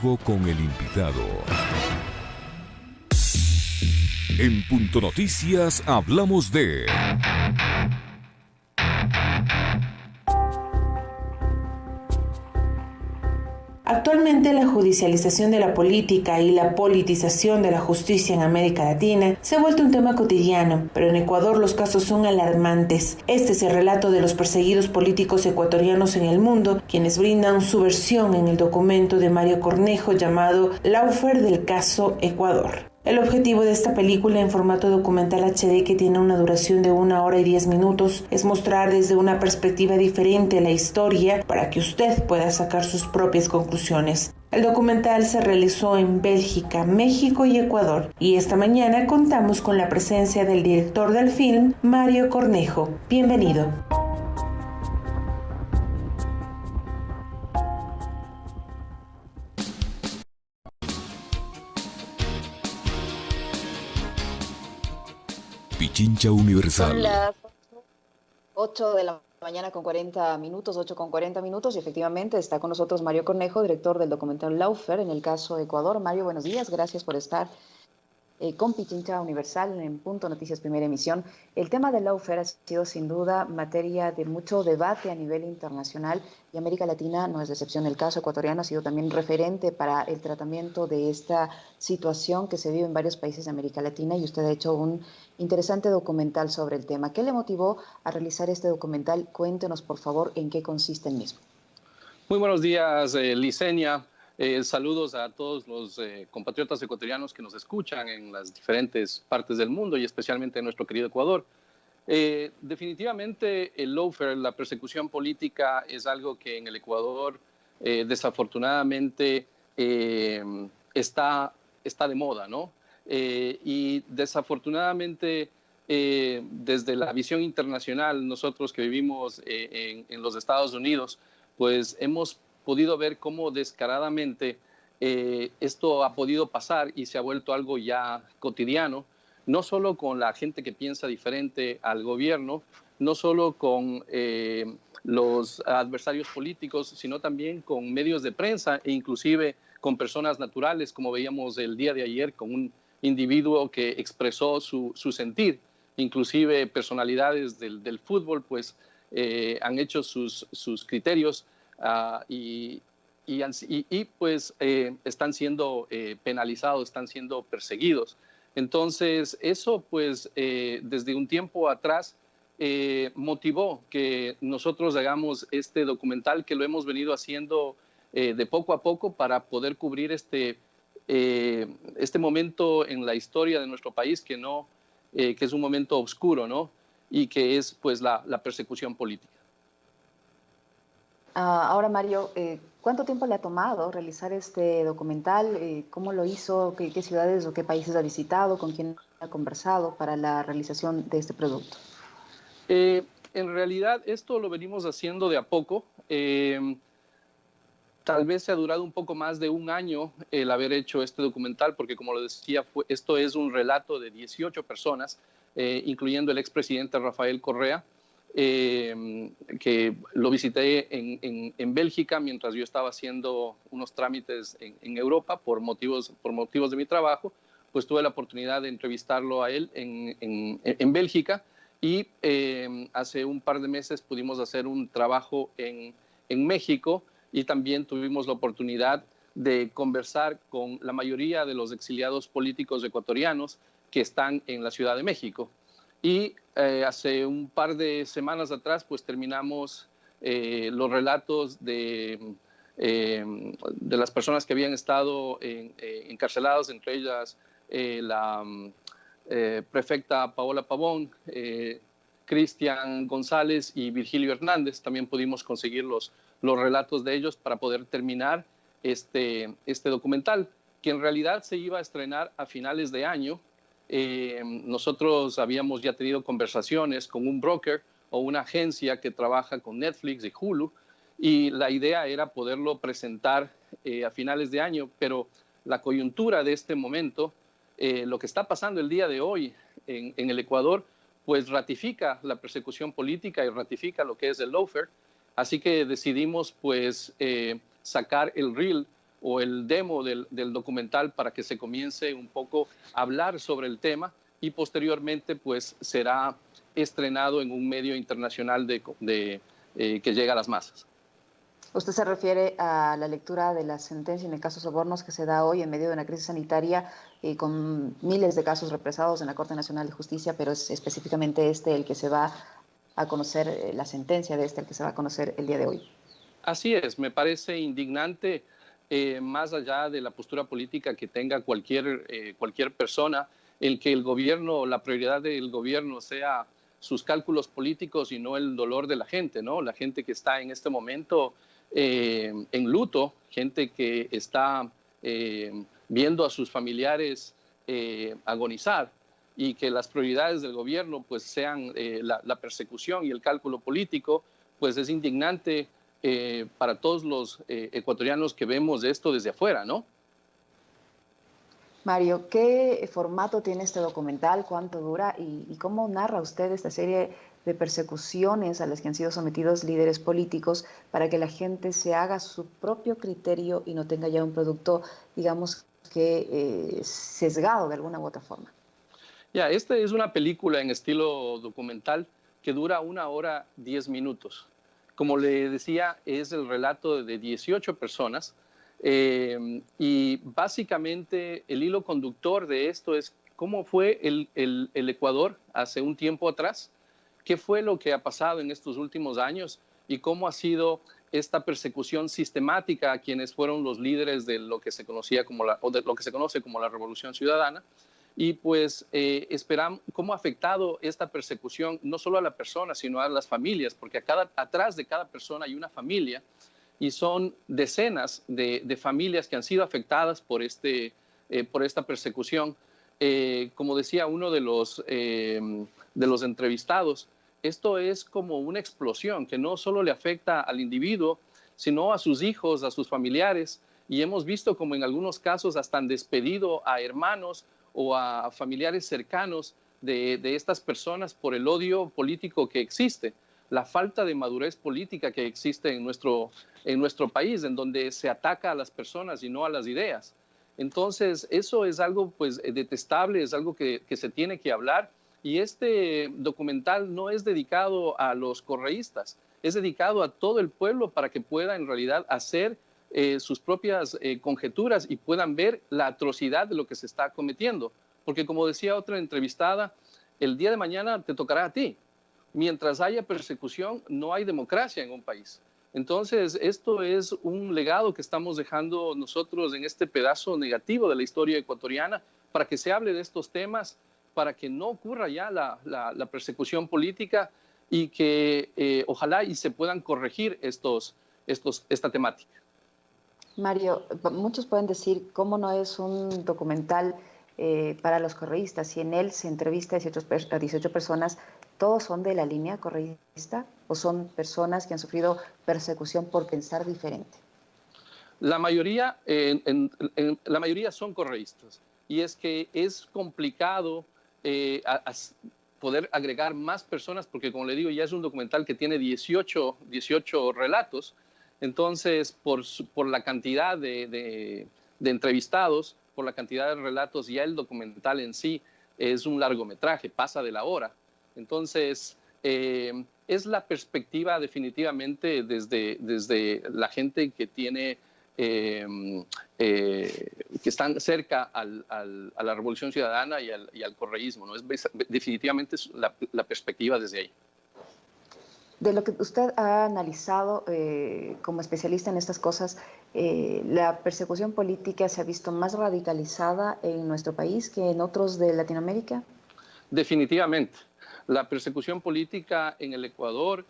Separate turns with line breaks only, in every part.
Con el invitado. En Punto Noticias hablamos de...
Actualmente la judicialización de la política y la politización de la justicia en América Latina se ha vuelto un tema cotidiano, pero en Ecuador los casos son alarmantes. Este es el relato de los perseguidos políticos ecuatorianos en el mundo, quienes brindan su versión en el documento de Mario Cornejo llamado Lawfare del caso Ecuador. El objetivo de esta película en formato documental HD, que tiene una duración de 1 hora y 10 minutos, es mostrar desde una perspectiva diferente la historia para que usted pueda sacar sus propias conclusiones. El documental se realizó en Bélgica, México y Ecuador, y esta mañana contamos con la presencia del director del film, Mario Cornejo. Bienvenido.
Pichincha Universal.
Son las 8 de la mañana con 40 minutos, 8 con 40 minutos, y efectivamente está con nosotros Mario Cornejo, director del documental Lawfare en el caso Ecuador. Mario, buenos días, gracias por estar con Pichincha Universal en Punto Noticias Primera Emisión. El tema del lawfare ha sido sin duda materia de mucho debate a nivel internacional, y América Latina no es de excepción. El caso ecuatoriano ha sido también referente para el tratamiento de esta situación que se vive en varios países de América Latina, y usted ha hecho un interesante documental sobre el tema. ¿Qué le motivó a realizar este documental? Cuéntenos, por favor, en qué consiste el mismo.
Muy buenos días, Licenia. Saludos a todos los compatriotas ecuatorianos que nos escuchan en las diferentes partes del mundo y especialmente en nuestro querido Ecuador. Definitivamente el lawfare, la persecución política, es algo que en el Ecuador desafortunadamente está de moda, ¿no? Y desafortunadamente desde la visión internacional, nosotros que vivimos en los Estados Unidos, pues hemos podido ver cómo descaradamente esto ha podido pasar y se ha vuelto algo ya cotidiano, no solo con la gente que piensa diferente al gobierno, no solo con los adversarios políticos, sino también con medios de prensa e inclusive con personas naturales, como veíamos el día de ayer con un individuo que expresó su sentir. Inclusive personalidades del fútbol pues han hecho sus criterios y pues están siendo penalizados, están siendo perseguidos. Entonces eso pues desde un tiempo atrás motivó que nosotros hagamos este documental, que lo hemos venido haciendo de poco a poco para poder cubrir este momento en la historia de nuestro país que es un momento oscuro, ¿no? Y que es pues la persecución política.
Ahora, Mario, ¿cuánto tiempo le ha tomado realizar este documental? ¿Cómo lo hizo? ¿Qué ciudades o qué países ha visitado? ¿Con quién ha conversado para la realización de este producto?
En realidad esto lo venimos haciendo de a poco. Tal vez se ha durado un poco más de un año el haber hecho este documental, porque como lo decía, esto es un relato de 18 personas, incluyendo el expresidente Rafael Correa, que lo visité en Bélgica mientras yo estaba haciendo unos trámites en Europa por motivos de mi trabajo. Pues tuve la oportunidad de entrevistarlo a él en Bélgica, y hace un par de meses pudimos hacer un trabajo en México, y también tuvimos la oportunidad de conversar con la mayoría de los exiliados políticos ecuatorianos que están en la Ciudad de México. Y hace un par de semanas atrás pues terminamos los relatos de las personas que habían estado encarceladas, entre ellas la prefecta Paola Pavón, Cristian González y Virgilio Hernández. También pudimos conseguir los relatos de ellos para poder terminar este documental, que en realidad se iba a estrenar a finales de año. Nosotros habíamos ya tenido conversaciones con un broker o una agencia que trabaja con Netflix y Hulu, y la idea era poderlo presentar a finales de año, pero la coyuntura de este momento, lo que está pasando el día de hoy en el Ecuador, pues ratifica la persecución política y ratifica lo que es el lawfare. Así que decidimos pues sacar el reel o el demo del documental para que se comience un poco a hablar sobre el tema y posteriormente pues será estrenado en un medio internacional que llega a las masas.
Usted se refiere a la lectura de la sentencia en el caso Sobornos que se da hoy en medio de una crisis sanitaria con miles de casos represados en la Corte Nacional de Justicia, pero es específicamente el que se va a conocer, la sentencia de el que se va a conocer el día de hoy.
Así es, me parece indignante, más allá de la postura política que tenga cualquier persona, el que el gobierno, la prioridad del gobierno sea sus cálculos políticos y no el dolor de la gente, ¿no? La gente que está en este momento en luto, gente que está viendo a sus familiares agonizar, y que las prioridades del gobierno pues sean la persecución y el cálculo político, pues es indignante para todos los ecuatorianos que vemos esto desde afuera, ¿no?
Mario, ¿qué formato tiene este documental? ¿Cuánto dura? ¿Y cómo narra usted esta serie de persecuciones a las que han sido sometidos líderes políticos para que la gente se haga su propio criterio y no tenga ya un producto, digamos, que sesgado de alguna u otra forma?
Esta es una película en estilo documental que dura 1 hora 10 minutos. Como le decía, es el relato de 18 personas y básicamente el hilo conductor de esto es cómo fue el Ecuador hace un tiempo atrás, qué fue lo que ha pasado en estos últimos años y cómo ha sido esta persecución sistemática a quienes fueron los líderes de lo que se conocía o de lo que se conoce como la Revolución Ciudadana. Y pues esperamos cómo ha afectado esta persecución no solo a la persona, sino a las familias, porque atrás de cada persona hay una familia y son decenas de familias que han sido afectadas por esta persecución. Como decía uno de los entrevistados, esto es como una explosión que no solo le afecta al individuo, sino a sus hijos, a sus familiares, y hemos visto como en algunos casos hasta han despedido a hermanos o a familiares cercanos de estas personas por el odio político que existe, la falta de madurez política que existe en nuestro país, en donde se ataca a las personas y no a las ideas. Entonces, eso es algo pues detestable, es algo que se tiene que hablar, y este documental no es dedicado a los correístas, es dedicado a todo el pueblo para que pueda en realidad hacer sus propias conjeturas y puedan ver la atrocidad de lo que se está cometiendo. Porque como decía otra entrevistada, el día de mañana te tocará a ti. Mientras haya persecución, no hay democracia en un país. Entonces, esto es un legado que estamos dejando nosotros en este pedazo negativo de la historia ecuatoriana para que se hable de estos temas, para que no ocurra ya la persecución política y que ojalá y se puedan corregir esta temática.
Mario, muchos pueden decir cómo no es un documental para los correístas, si en él se entrevista a 18 personas, ¿todos son de la línea correísta o son personas que han sufrido persecución por pensar diferente?
La mayoría son correístas, y es que es complicado poder agregar más personas porque, como le digo, ya es un documental que tiene 18 relatos. Entonces, por la cantidad de entrevistados, por la cantidad de relatos, ya el documental en sí es un largometraje, pasa de la hora. Entonces, es la perspectiva definitivamente desde la gente que tiene, que están cerca a la Revolución Ciudadana y al correísmo, ¿no? Es definitivamente la perspectiva desde ahí.
De lo que usted ha analizado como especialista en estas cosas, ¿la persecución política se ha visto más radicalizada en nuestro país que en otros de Latinoamérica?
Definitivamente. La persecución política en el Ecuador,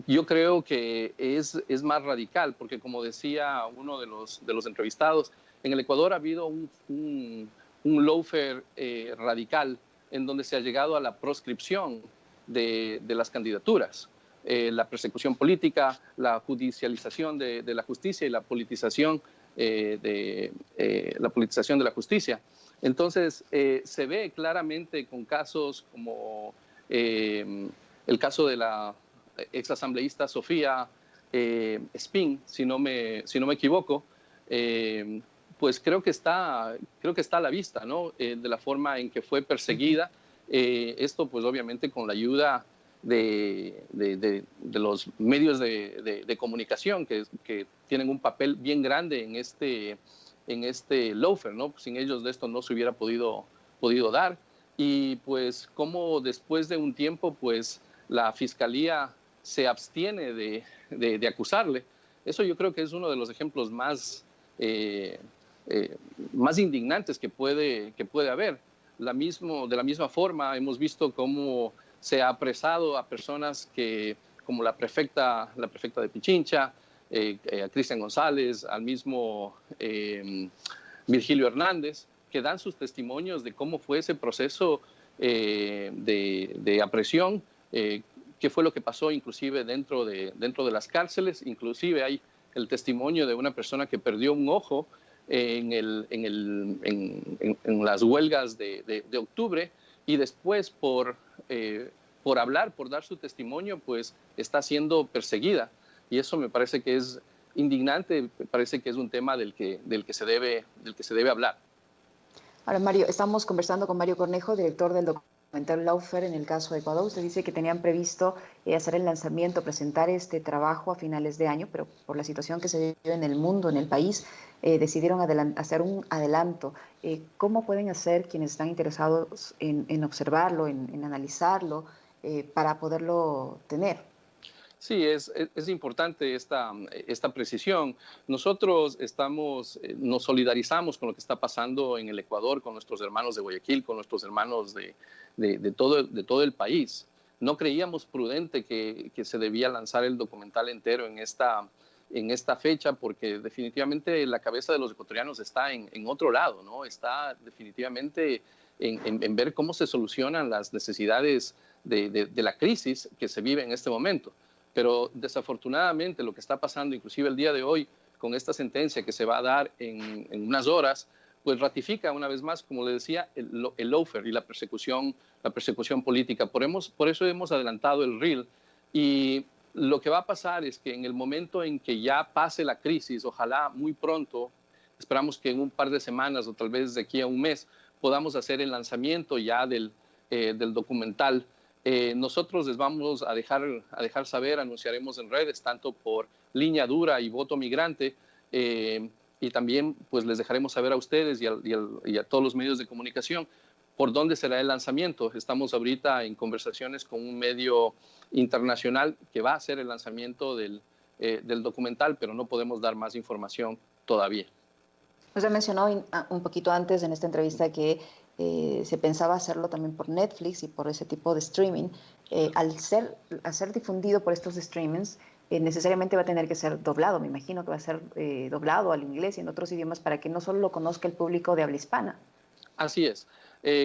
yo creo que es más radical, porque como decía uno de los entrevistados, en el Ecuador ha habido un lawfare radical en donde se ha llegado a la proscripción de las candidaturas, la persecución política, la judicialización de la justicia y la politización de la justicia. Entonces, se ve claramente con casos como el caso de la exasambleísta Sofía, Spin, si no me equivoco, pues creo que está a la vista, ¿no? De la forma en que fue perseguida. Esto, pues obviamente con la ayuda de los medios de comunicación que tienen un papel bien grande en este lawfare, ¿no? Sin ellos de esto no se hubiera podido dar. Y pues como después de un tiempo, pues la fiscalía se abstiene de acusarle. Eso yo creo que es uno de los ejemplos más indignantes que puede haber. De la misma forma, hemos visto cómo se ha apresado a personas como la prefecta de Pichincha, a Cristian González, al mismo Virgilio Hernández, que dan sus testimonios de cómo fue ese proceso de apresión, qué fue lo que pasó inclusive dentro de las cárceles. Inclusive hay el testimonio de una persona que perdió un ojo en las huelgas de octubre, y después por hablar, por dar su testimonio, pues está siendo perseguida. Y eso me parece que es indignante, me parece que es un tema del que se debe hablar.
Ahora, Mario, estamos conversando con Mario Cornejo, director del documental Lawfare en el caso de Ecuador. Usted dice que tenían previsto hacer el lanzamiento, presentar este trabajo a finales de año, pero por la situación que se vive en el mundo, en el país, decidieron hacer un adelanto. ¿Cómo pueden hacer quienes están interesados en observarlo, en analizarlo, para poderlo tener?
Sí, es importante esta precisión. Nosotros nos solidarizamos con lo que está pasando en el Ecuador, con nuestros hermanos de Guayaquil, con nuestros hermanos de todo el país. No creíamos prudente que se debía lanzar el documental entero en esta fecha, porque definitivamente la cabeza de los ecuatorianos está en otro lado, ¿no? Está definitivamente en ver cómo se solucionan las necesidades de la crisis que se vive en este momento. Pero desafortunadamente lo que está pasando, inclusive el día de hoy, con esta sentencia que se va a dar en unas horas, pues ratifica una vez más, como le decía, el lawfare y la persecución política. Por eso hemos adelantado el reel. Y lo que va a pasar es que en el momento en que ya pase la crisis, ojalá muy pronto, esperamos que en un par de semanas o tal vez de aquí a un mes, podamos hacer el lanzamiento ya del documental. Nosotros les vamos a dejar saber, anunciaremos en redes, tanto por Línea Dura y Voto Migrante, y también pues les dejaremos saber a ustedes y a todos los medios de comunicación por dónde será el lanzamiento. Estamos ahorita en conversaciones con un medio internacional que va a hacer el lanzamiento del documental, pero no podemos dar más información todavía.
Usted mencionó un poquito antes en esta entrevista que se pensaba hacerlo también por Netflix y por ese tipo de streaming. Al ser difundido por estos streamings, necesariamente va a tener que ser doblado. Me imagino que va a ser doblado al inglés y en otros idiomas para que no solo lo conozca el público de habla hispana.
Así es.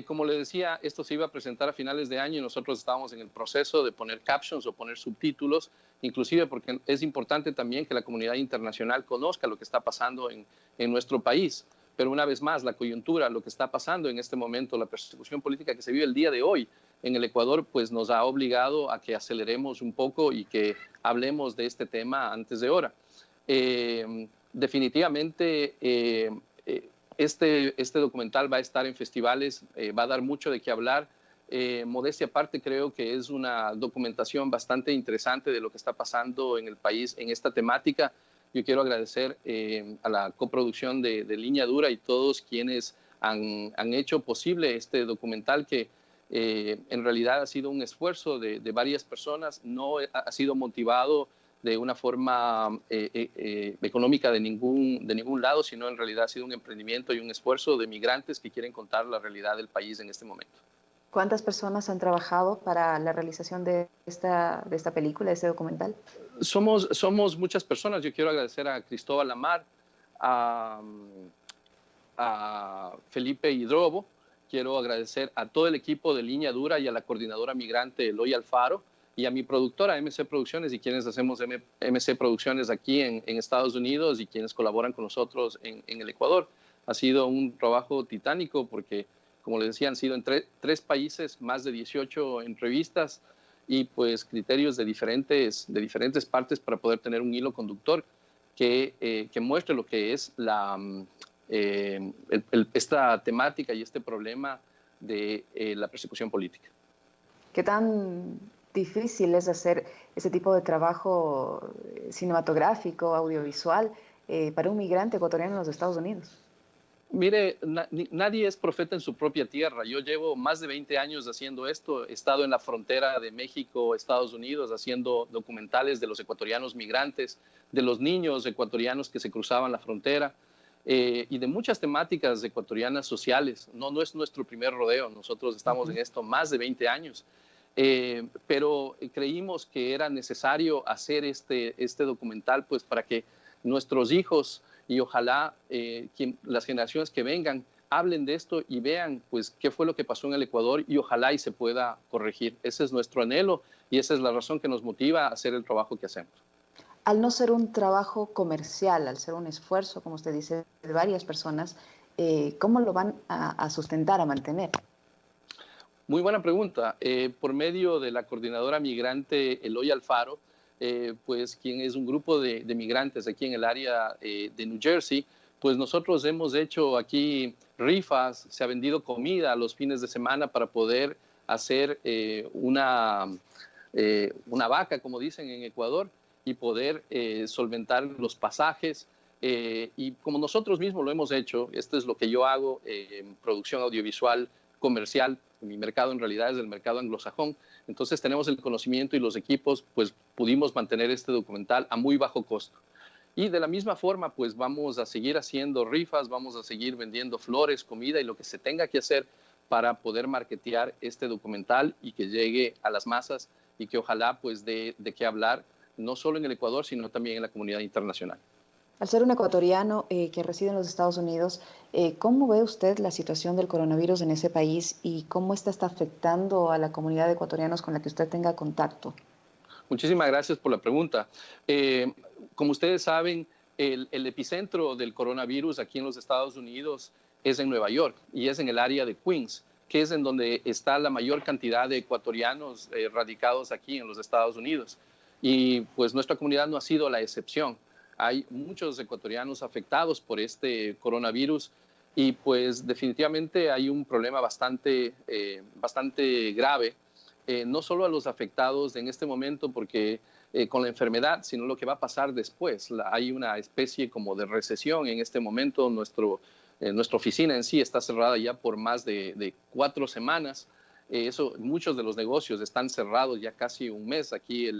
Como le decía, esto se iba a presentar a finales de año y nosotros estábamos en el proceso de poner captions o poner subtítulos, inclusive porque es importante también que la comunidad internacional conozca lo que está pasando en nuestro país. Pero una vez más, la coyuntura, lo que está pasando en este momento, la persecución política que se vive el día de hoy en el Ecuador, pues nos ha obligado a que aceleremos un poco y que hablemos de este tema antes de hora. Definitivamente, este documental va a estar en festivales, va a dar mucho de qué hablar. Modestia aparte, creo que es una documentación bastante interesante de lo que está pasando en el país en esta temática. Yo quiero agradecer a la coproducción de Línea Dura y todos quienes han hecho posible este documental que en realidad ha sido un esfuerzo de varias personas, no ha sido motivado de una forma económica de ningún lado, sino en realidad ha sido un emprendimiento y un esfuerzo de migrantes que quieren contar la realidad del país en este momento.
¿Cuántas personas han trabajado para la realización de esta película, de este documental?
Somos muchas personas. Yo quiero agradecer a Cristóbal Lamar, a Felipe Hidrobo. Quiero agradecer a todo el equipo de Línea Dura y a la coordinadora migrante Eloy Alfaro y a mi productora MC Producciones y quienes hacemos MC Producciones aquí en Estados Unidos y quienes colaboran con nosotros en el Ecuador. Ha sido un trabajo titánico porque, como les decía, han sido en tres países, más de 18 entrevistas y pues criterios de diferentes partes para poder tener un hilo conductor que muestre lo que es esta temática y este problema de la persecución política.
¿Qué tan difícil es hacer ese tipo de trabajo cinematográfico, audiovisual, para un migrante ecuatoriano en los Estados Unidos?
Mire, nadie es profeta en su propia tierra. Yo llevo más de 20 años haciendo esto. He estado en la frontera de México, Estados Unidos, haciendo documentales de los ecuatorianos migrantes, de los niños ecuatorianos que se cruzaban la frontera y de muchas temáticas ecuatorianas sociales. No es nuestro primer rodeo. Nosotros estamos en esto más de 20 años. Pero creímos que era necesario hacer este documental pues, para que nuestros hijos y ojalá las generaciones que vengan hablen de esto y vean pues, qué fue lo que pasó en el Ecuador y ojalá y se pueda corregir. Ese es nuestro anhelo y esa es la razón que nos motiva a hacer el trabajo que hacemos.
Al no ser un trabajo comercial, al ser un esfuerzo, como usted dice, de varias personas, ¿cómo lo van a sustentar, a mantener?
Muy buena pregunta. Por medio de la coordinadora migrante Eloy Alfaro, pues quien es un grupo de migrantes aquí en el área de New Jersey, pues nosotros hemos hecho aquí rifas, se ha vendido comida los fines de semana para poder hacer una vaca, como dicen en Ecuador, y poder solventar los pasajes. Y como nosotros mismos lo hemos hecho, esto es lo que yo hago en producción audiovisual comercial. Mi mercado en realidad es el mercado anglosajón. Entonces tenemos el conocimiento y los equipos, pues pudimos mantener este documental a muy bajo costo. Y de la misma forma, pues vamos a seguir haciendo rifas, vamos a seguir vendiendo flores, comida y lo que se tenga que hacer para poder marketear este documental y que llegue a las masas y que ojalá pues de qué hablar, no solo en el Ecuador, sino también en la comunidad internacional.
Al ser un ecuatoriano que reside en los Estados Unidos, ¿cómo ve usted la situación del coronavirus en ese país y cómo está afectando a la comunidad de ecuatorianos con la que usted tenga contacto?
Muchísimas gracias por la pregunta. Como ustedes saben, el epicentro del coronavirus aquí en los Estados Unidos es en Nueva York y es en el área de Queens, que es en donde está la mayor cantidad de ecuatorianos radicados aquí en los Estados Unidos. Y pues nuestra comunidad no ha sido la excepción. Hay muchos ecuatorianos afectados por este coronavirus y pues definitivamente hay un problema bastante grave, no solo a los afectados en este momento porque con la enfermedad, sino lo que va a pasar después. Hay una especie como de recesión en este momento. Nuestra oficina en sí está cerrada ya por más de 4 semanas. Muchos de los negocios están cerrados ya casi un mes. Aquí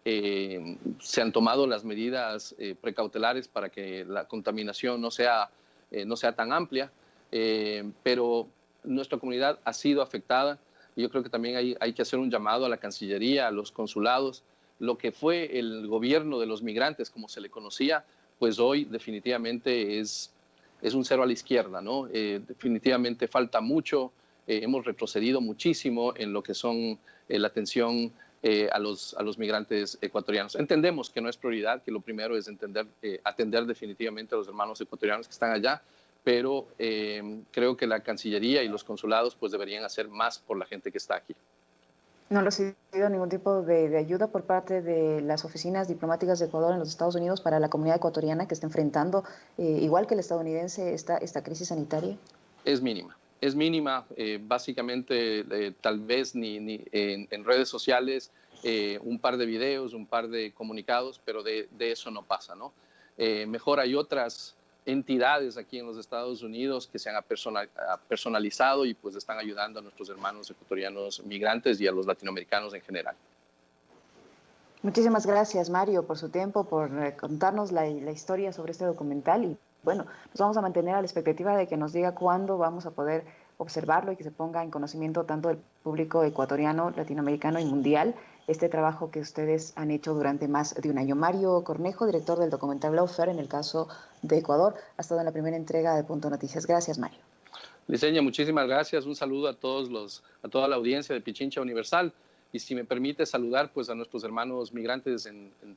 se han tomado las medidas precautelares para que la contaminación no sea tan amplia, pero nuestra comunidad ha sido afectada y yo creo que también hay que hacer un llamado a la Cancillería, a los consulados. Lo que fue el gobierno de los migrantes, como se le conocía, pues hoy definitivamente es un cero a la izquierda, ¿no? Definitivamente falta mucho, hemos retrocedido muchísimo en lo que son la atención a los migrantes ecuatorianos. Entendemos que no es prioridad, que lo primero es atender definitivamente a los hermanos ecuatorianos que están allá, pero creo que la Cancillería y los consulados pues deberían hacer más por la gente que está aquí.
¿No ha recibido ningún tipo de ayuda por parte de las oficinas diplomáticas de Ecuador en los Estados Unidos para la comunidad ecuatoriana que está enfrentando, igual que el estadounidense, esta crisis sanitaria?
Es mínima. Es mínima, básicamente tal vez ni en redes sociales, un par de videos, un par de comunicados, pero de eso no pasa, ¿no? Mejor hay otras entidades aquí en los Estados Unidos que se han personalizado y pues están ayudando a nuestros hermanos ecuatorianos migrantes y a los latinoamericanos en general.
Muchísimas gracias, Mario, por su tiempo, por contarnos la historia sobre este documental y bueno, nos vamos a mantener a la expectativa de que nos diga cuándo vamos a poder observarlo y que se ponga en conocimiento tanto del público ecuatoriano, latinoamericano y mundial este trabajo que ustedes han hecho durante más de un año. Mario Cornejo, director del documental Lawfare en el caso de Ecuador, ha estado en la primera entrega de Punto Noticias. Gracias, Mario.
Liceña, muchísimas gracias. Un saludo a toda la audiencia de Pichincha Universal. Y si me permite saludar pues, a nuestros hermanos migrantes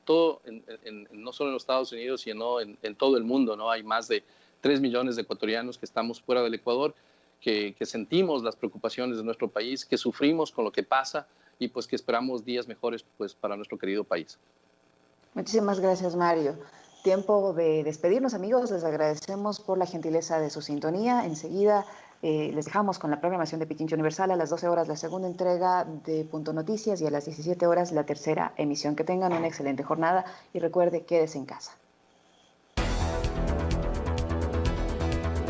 no solo en los Estados Unidos, sino en todo el mundo, ¿no? Hay más de 3 millones de ecuatorianos que estamos fuera del Ecuador, que sentimos las preocupaciones de nuestro país, que sufrimos con lo que pasa y pues que esperamos días mejores pues para nuestro querido país.
Muchísimas gracias, Mario. Tiempo de despedirnos, amigos. Les agradecemos por la gentileza de su sintonía. Enseguida les dejamos con la programación de Pichincha Universal. A las 12 horas la segunda entrega de Punto Noticias y a las 17 horas la tercera emisión. Que tengan una excelente jornada y recuerde, quédese en casa.